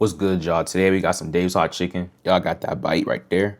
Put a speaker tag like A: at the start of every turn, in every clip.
A: What's good, y'all? Today we got some Dave's Hot Chicken. Y'all got that bite right there.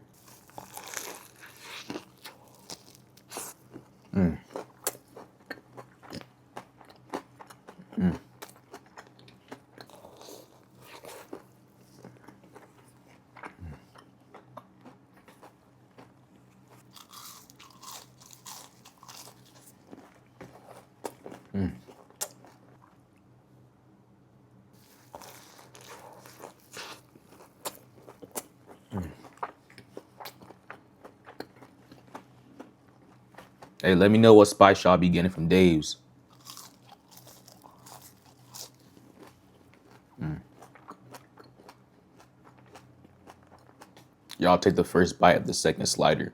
A: Hey, let me know what spice y'all be getting from Dave's. Y'all take the first bite of the second slider.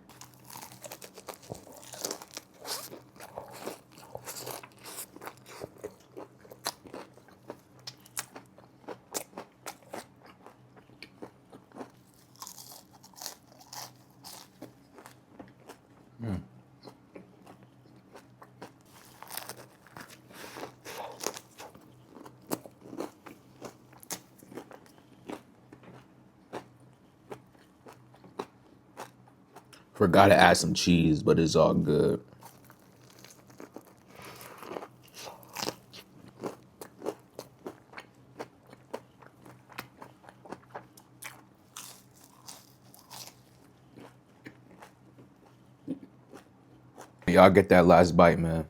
A: Forgot to add some cheese, but it's all good. Y'all get that last bite, man.